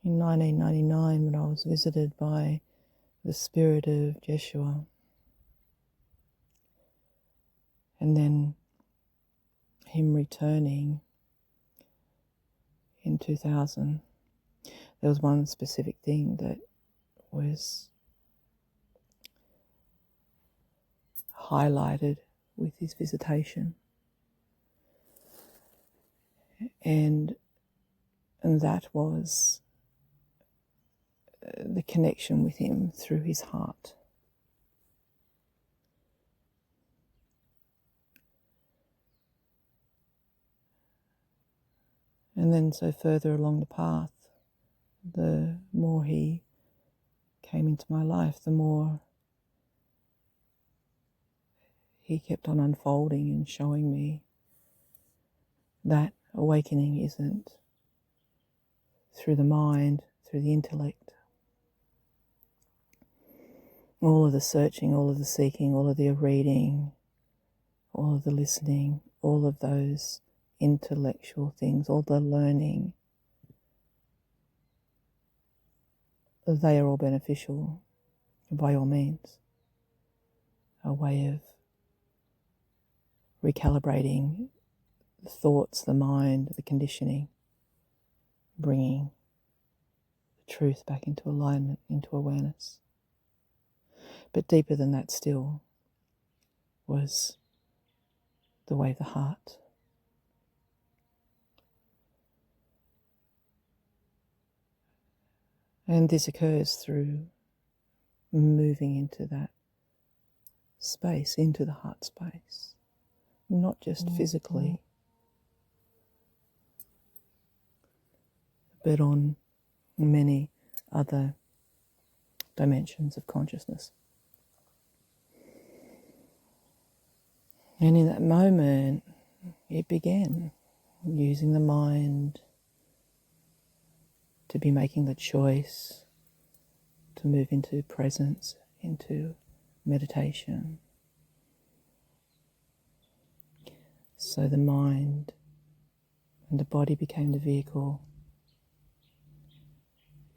in 1999 when I was visited by the spirit of Jeshua, and then him returning in 2000. There was one specific thing that was highlighted with his visitation, and that was the connection with him through his heart. And then so further along the path, the more he came into my life, the more he kept on unfolding and showing me that awakening isn't through the mind, through the intellect. All of the searching, all of the seeking, all of the reading, all of the listening, all of those intellectual things, all the learning, they are all beneficial by all means. A way of recalibrating the thoughts, the mind, the conditioning, bringing the truth back into alignment, into awareness. But deeper than that still was the way of the heart. And this occurs through moving into that space, into the heart space, not just physically, but on many other dimensions of consciousness. And in that moment, it began using the mind to be making the choice to move into presence, into meditation. So the mind and the body became the vehicle,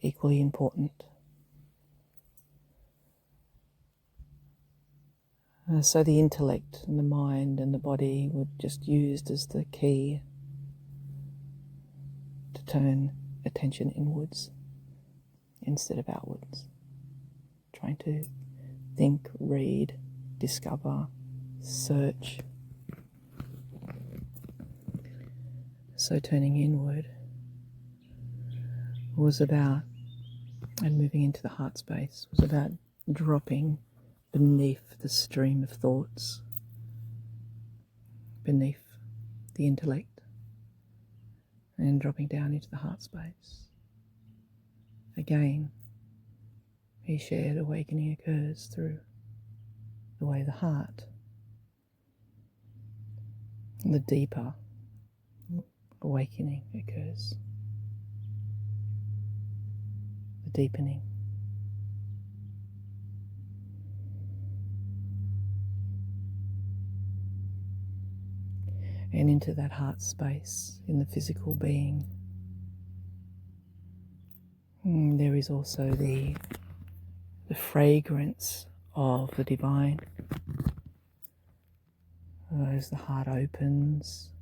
equally important. So the intellect and the mind and the body were just used as the key to turn attention inwards instead of outwards, trying to think, read, discover, search. So turning inward was about, and moving into the heart space, was about dropping beneath the stream of thoughts, beneath the intellect, and dropping down into the heart space. Again, he shared awakening occurs through the way of the heart. And the deeper awakening occurs, the deepening. And into that heart space in the physical being, there is also the fragrance of the divine. As the heart opens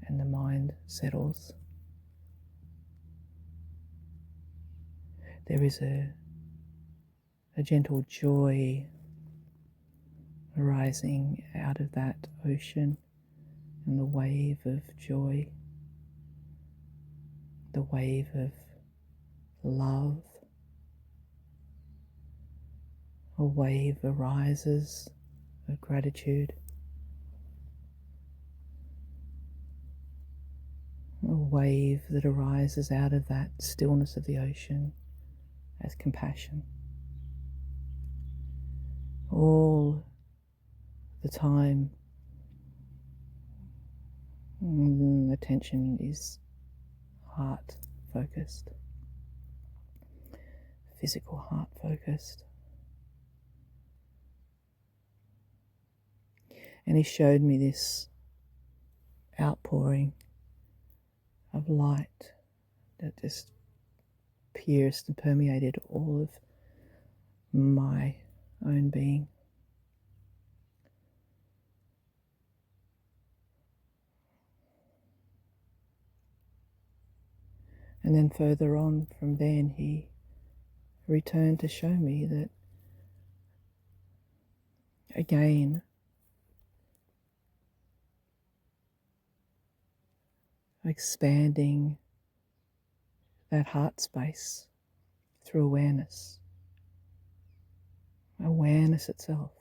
and the mind settles, there is a gentle joy arising out of that ocean and the wave of joy, the wave of love. A wave arises of gratitude, a wave that arises out of that stillness of the ocean as compassion. All the time, attention is heart focused, physical heart focused. And he showed me this outpouring of light that just pierced and permeated all of my own being. And then further on from then, he returned to show me that, again, expanding that heart space through awareness, awareness itself,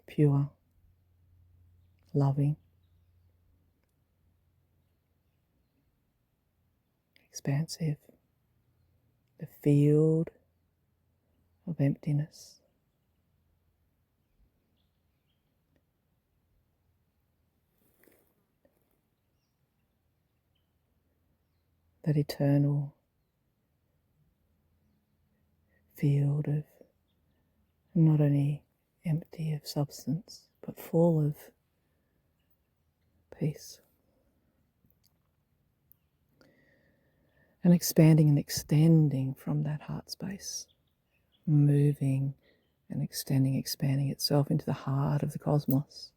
pure, loving, expansive, the field of emptiness. That eternal field of not only empty of substance, but full of peace. And expanding and extending from that heart space, moving and extending, expanding itself into the heart of the cosmos.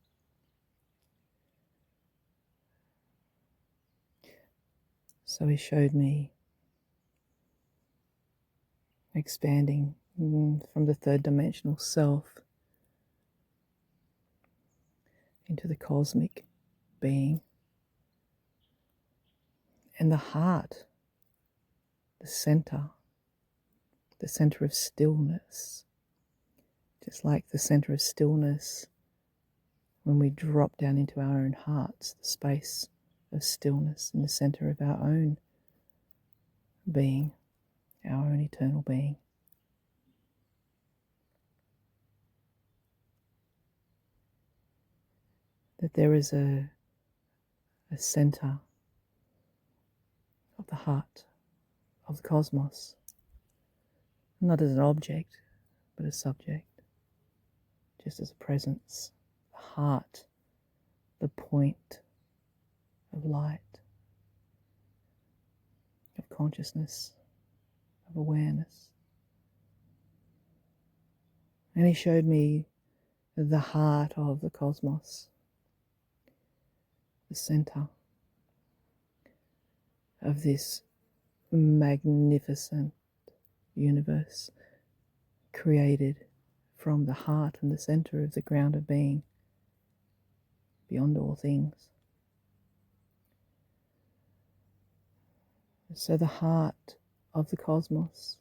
So he showed me expanding from the third dimensional self into the cosmic being. And the heart, the center of stillness, just like the center of stillness when we drop down into our own hearts, the space of stillness in the center of our own being, our own eternal being. That there is a center of the heart of the cosmos, not as an object, but a subject, just as a presence, the heart, the point of light, of consciousness, of awareness. And he showed me the heart of the cosmos, the center of this magnificent universe created from the heart and the center of the ground of being, beyond all things. So the heart of the cosmos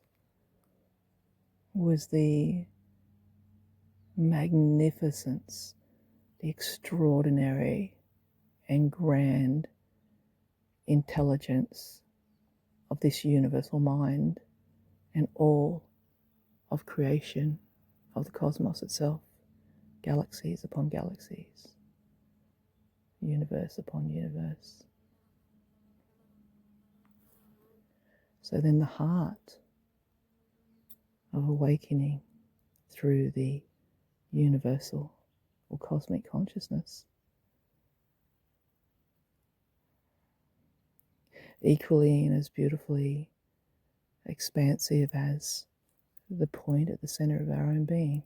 was the magnificence, the extraordinary and grand intelligence of this universal mind and all of creation of the cosmos itself, galaxies upon galaxies, universe upon universe. So then the heart of awakening through the universal or cosmic consciousness, equally and as beautifully expansive as the point at the center of our own being.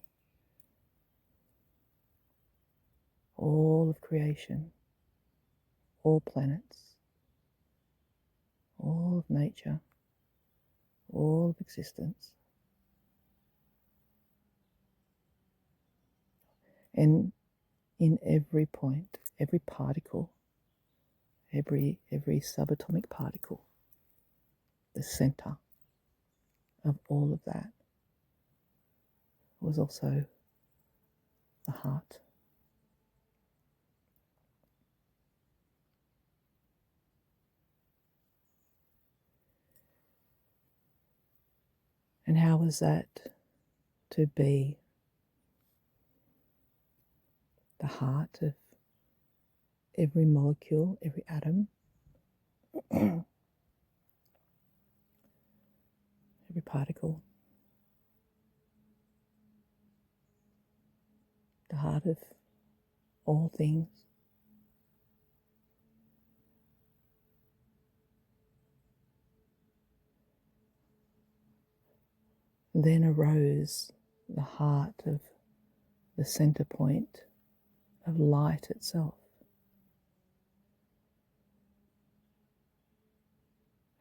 All of creation, all planets, all of nature, all of existence. And in every point, every particle, every subatomic particle, the center of all of that was also the heart. And how was that to be the heart of every molecule, every atom, every particle, the heart of all things? then arose the heart of the center point of light itself.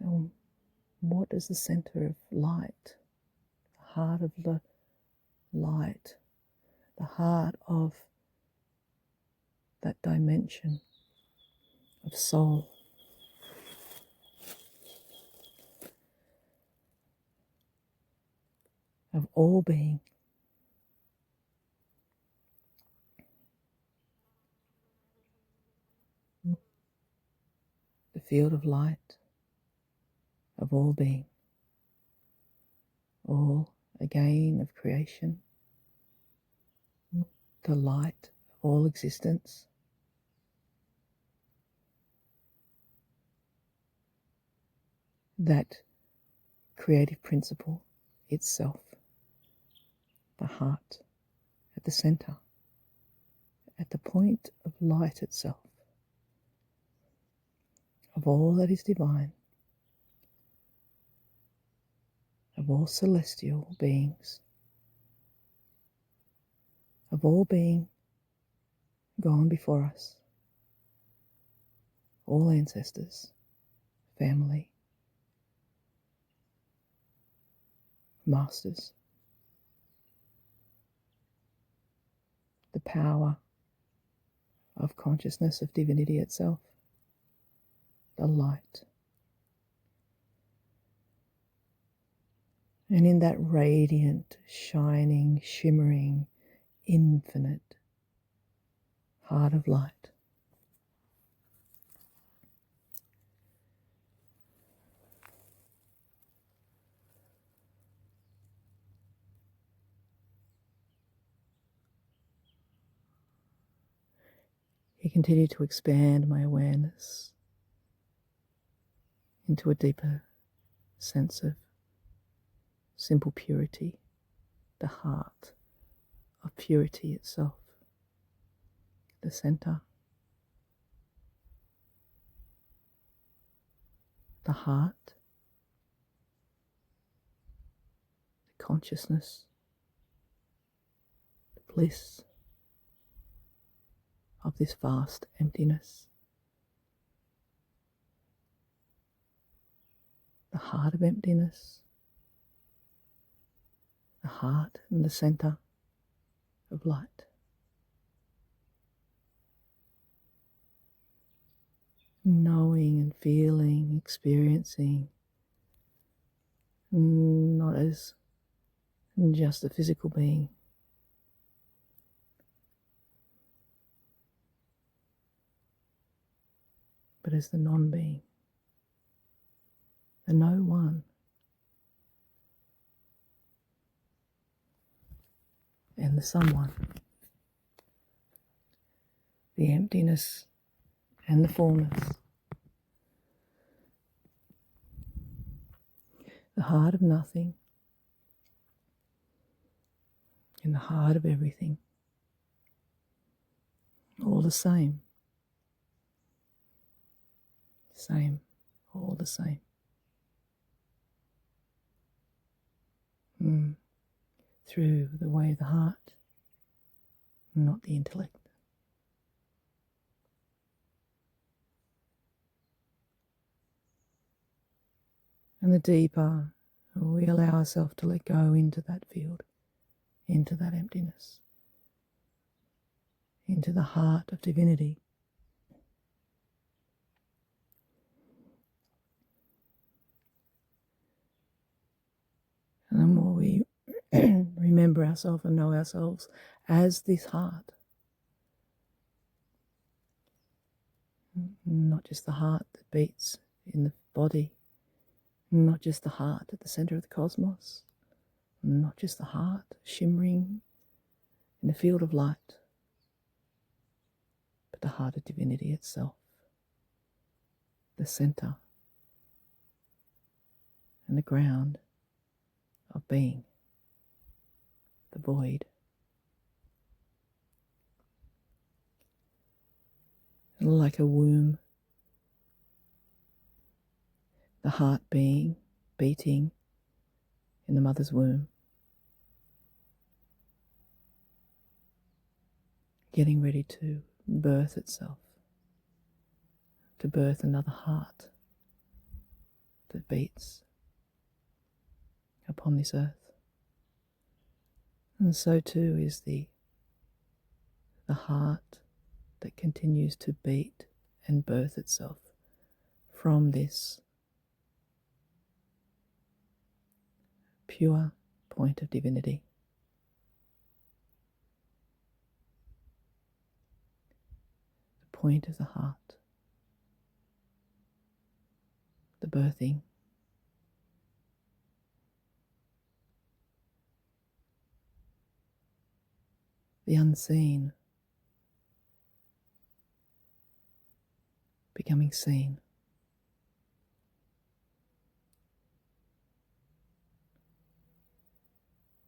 And what is the center of light? The heart of the light, the heart of that dimension of soul. Of all being. The field of light of all being. All again of creation. The light of all existence. That creative principle itself. The heart at the center. At the point of light itself. Of all that is divine. Of all celestial beings. Of all being gone before us. All ancestors, family, masters. The power of consciousness of divinity itself. The light. And in that radiant, shining, shimmering, infinite heart of light, I continue to expand my awareness into a deeper sense of simple purity, the heart of purity itself, the center, the heart, the consciousness, the bliss of this vast emptiness, the heart of emptiness, the heart and the center of light. Knowing and feeling, experiencing, not as just a physical being, but as the non-being, the no one, and the someone, the emptiness and the fullness, the heart of nothing and the heart of everything, all the same, all the same. Through the way of the heart, not the intellect. And the deeper we allow ourselves to let go into that field, into that emptiness, into the heart of divinity, and the more we remember ourselves and know ourselves as this heart, not just the heart that beats in the body, not just the heart at the center of the cosmos, not just the heart shimmering in the field of light, but the heart of divinity itself, the center and the ground of being, the void. And like a womb, the heart beating in the mother's womb, getting ready to birth itself, to birth another heart that beats upon this earth. And so too is the heart that continues to beat and birth itself from this pure point of divinity. The point of the heart, the birthing, the unseen becoming seen.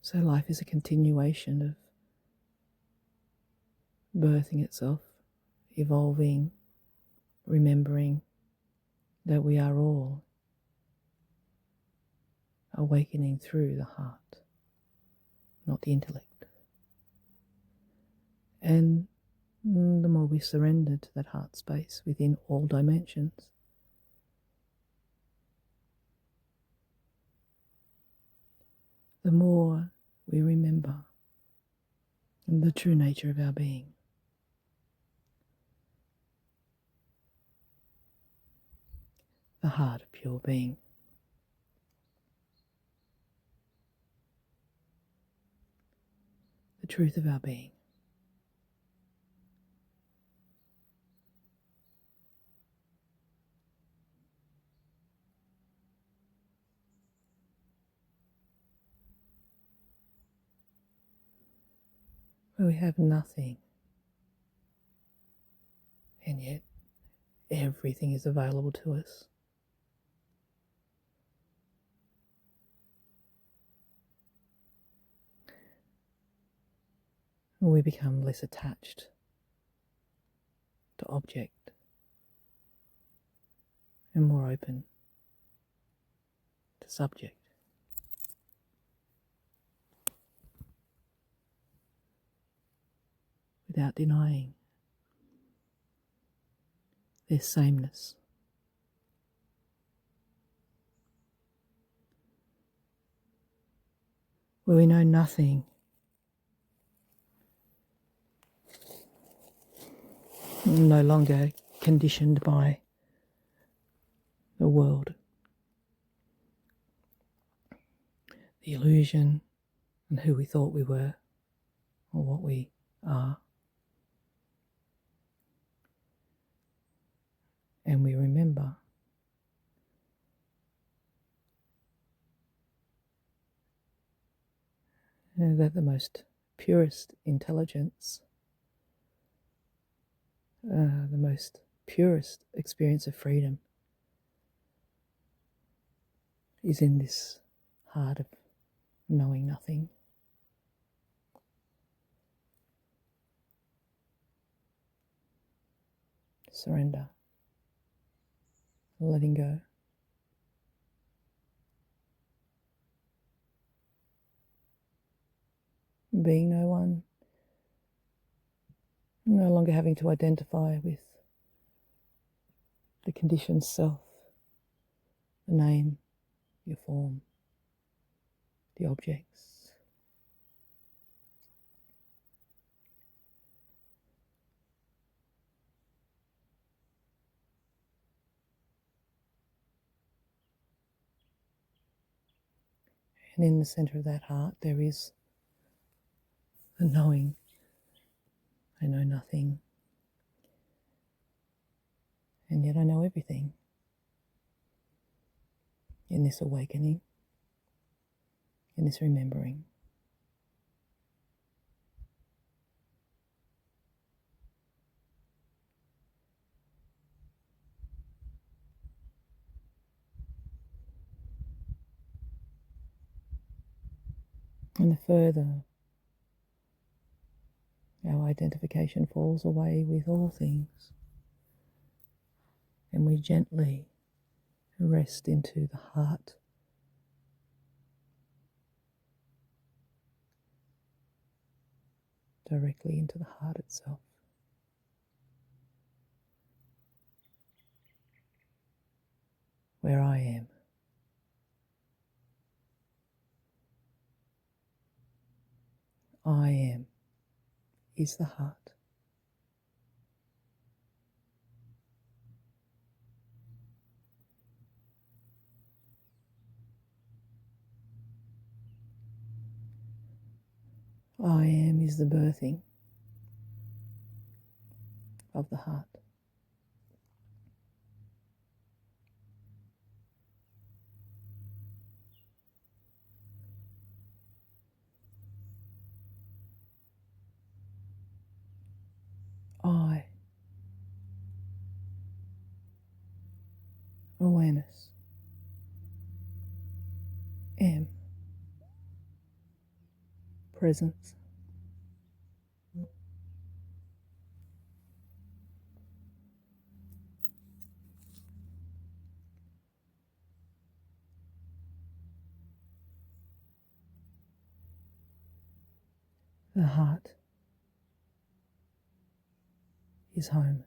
So life is a continuation of birthing itself, evolving, remembering that we are all awakening through the heart, not the intellect. And the more we surrender to that heart space within all dimensions, the more we remember the true nature of our being. The heart of pure being. The truth of our being. Where we have nothing, and yet everything is available to us. We become less attached to object and more open to subject. Without denying their sameness. Where we know nothing, no longer conditioned by the world, the illusion and who we thought we were or what we are. And we remember that the most purest intelligence, the most purest experience of freedom is in this heart of knowing nothing. Surrender. Letting go. Being no one. No longer having to identify with the conditioned self, the name, your form, the objects. And in the center of that heart there is the knowing, I know nothing, and yet I know everything. In this awakening, in this remembering. And the further our identification falls away with all things, and we gently rest into the heart, directly into the heart itself. where I am. I am is the heart. I am is the birthing of the heart. I, awareness, am, presence. The heart is home.